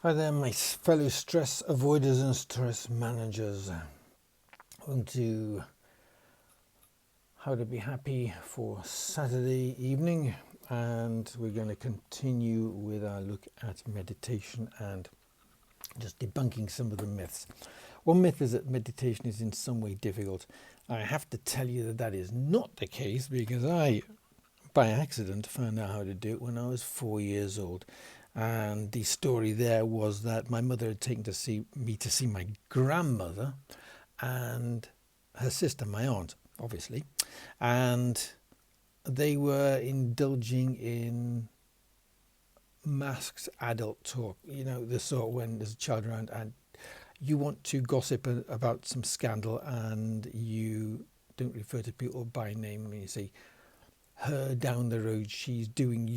Hi there, my fellow stress avoiders and stress managers. Welcome to How to Be Happy for Saturday evening, and we're going to continue with our look at meditation and just debunking some of the myths. One myth is that meditation is in some way difficult. I have to tell you that that is not the case, because I, by accident, found out how to do it when I was 4 years old. And the story there was that my mother had taken me to see my grandmother and her sister, my aunt, obviously, and they were indulging in masked adult talk, the sort when there's a child around and you want to gossip about some scandal and you don't refer to people by name, and you say, her down the road, she's doing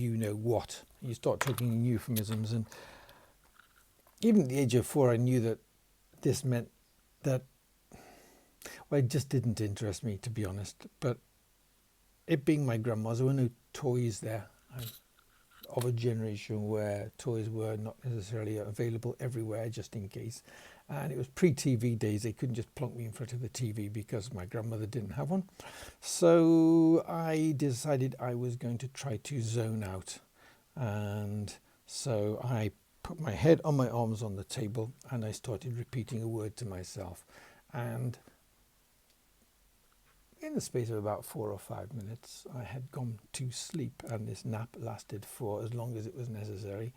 what. You start talking in euphemisms, and even at the age of 4, I knew that this meant that, well, it just didn't interest me, to be honest. But it being my grandma's, there were no toys there. I'm of a generation where toys were not necessarily available everywhere, just in case. And it was pre-TV days. They couldn't just plonk me in front of the TV because my grandmother didn't have one. So I decided I was going to try to zone out. And so I put my head on my arms on the table and I started repeating a word to myself. And in the space of about 4 or 5 minutes, I had gone to sleep, and this nap lasted for as long as it was necessary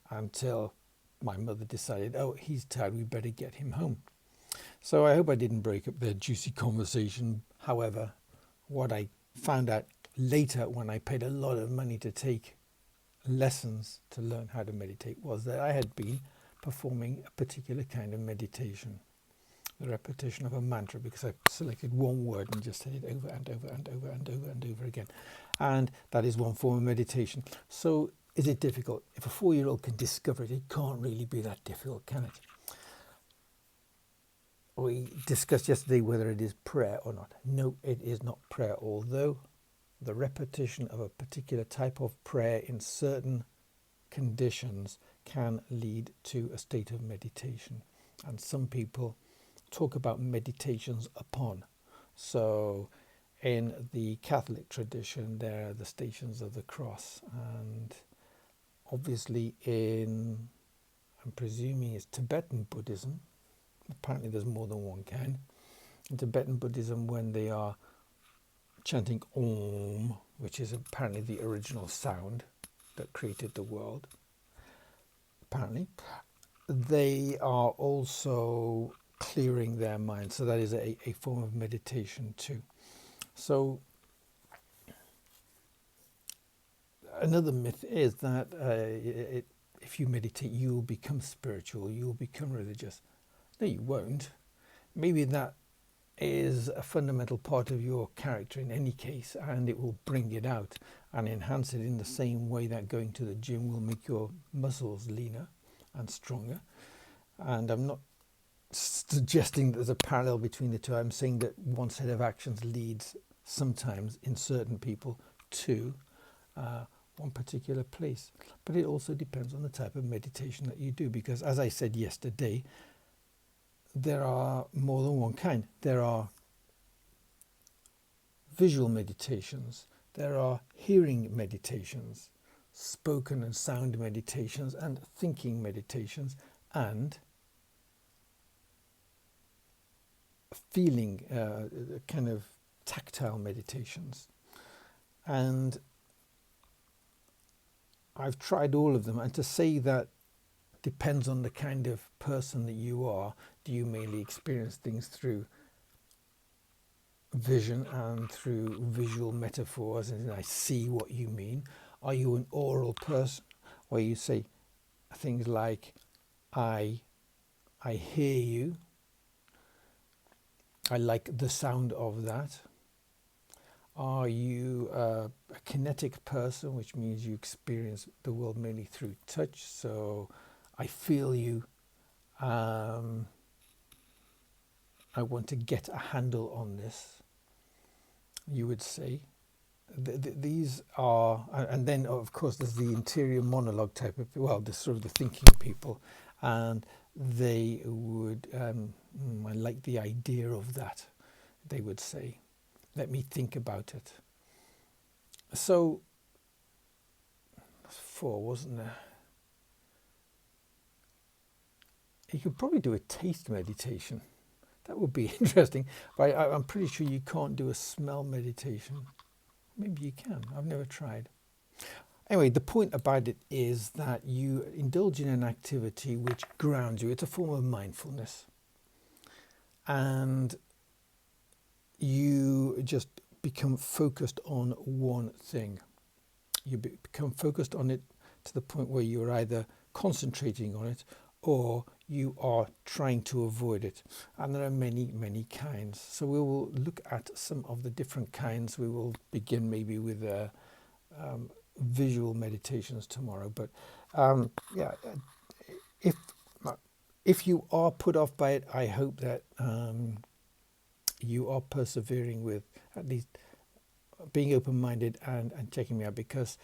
until my mother decided, oh, he's tired, we better get him home. So I hope I didn't break up their juicy conversation. However, what I found out later, when I paid a lot of money to take lessons to learn how to meditate, was that I had been performing a particular kind of meditation. The repetition of a mantra, because I selected one word and just said it over and over and over and over and over again. And that is one form of meditation. So is it difficult? If a 4-year-old can discover it, it can't really be that difficult, can it? We discussed yesterday whether it is prayer or not. No, it is not prayer, although the repetition of a particular type of prayer in certain conditions can lead to a state of meditation. And some people talk about meditations upon. So in the Catholic tradition, there are the Stations of the Cross, and obviously in, I'm presuming it's Tibetan Buddhism, apparently there's more than one kind. In Tibetan Buddhism, when they are chanting Om, which is apparently the original sound that created the world, apparently, they are also clearing their mind. So that is a form of meditation too. So another myth is that if you meditate, you will become spiritual, you will become religious. No, you won't. Maybe that is a fundamental part of your character in any case, and it will bring it out and enhance it in the same way that going to the gym will make your muscles leaner and stronger. And I'm not suggesting there's a parallel between the two. I'm saying that one set of actions leads sometimes in certain people to one particular place. But it also depends on the type of meditation that you do, because as I said yesterday, there are more than one kind. There are visual meditations, there are hearing meditations, spoken and sound meditations, and thinking meditations, and feeling kind of tactile meditations. And I've tried all of them, and to say that depends on the kind of person that you are. Do you mainly experience things through vision and through visual metaphors, and I see what you mean? Are you an oral person where you say things like I hear you, I like the sound of that? Are you a kinetic person, which means you experience the world mainly through touch? So I feel you. I want to get a handle on this, you would say. These are, and then of course there's the interior monologue type of, well, the sort of the thinking people, and they would, I like the idea of that, they would say. Let me think about it. So, 4, wasn't there? You could probably do a taste meditation. That would be interesting, but I'm pretty sure you can't do a smell meditation. Maybe you can. I've never tried. Anyway, the point about it is that you indulge in an activity which grounds you. It's a form of mindfulness. And you just become focused on one thing. You become focused on it to the point where you're either concentrating on it or you are trying to avoid it. And there are many, many kinds. So we will look at some of the different kinds. We will begin maybe with visual meditations tomorrow. But yeah, if you are put off by it, I hope that you are persevering with at least being open-minded and checking me out, because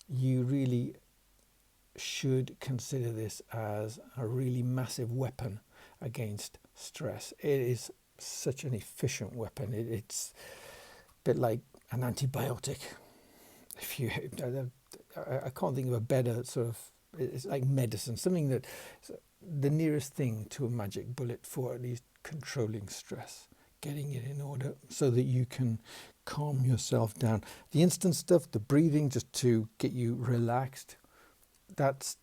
you really should consider this as a really massive weapon against stress. It is such an efficient weapon. It's a bit like an antibiotic. If you, I can't think of a better sort of. It's like medicine, something that the nearest thing to a magic bullet for at least controlling stress, getting it in order so that you can calm yourself down. The instant stuff, the breathing, just to get you relaxed, that's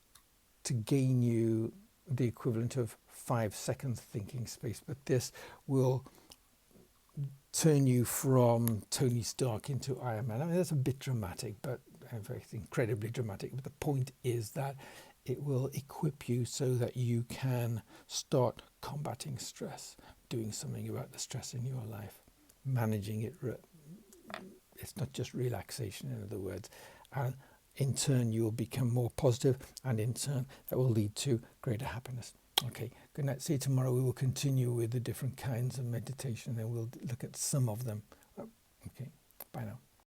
to gain you the equivalent of 5 seconds thinking space. But this will turn you from Tony Stark into Iron Man. I mean, that's a bit dramatic, but it's incredibly dramatic. But the point is that it will equip you so that you can start combating stress, doing something about the stress in your life, managing it. It's not just relaxation, in other words. And in turn, you will become more positive, and in turn, that will lead to greater happiness. Okay, good night. See you tomorrow. We will continue with the different kinds of meditation, and we'll look at some of them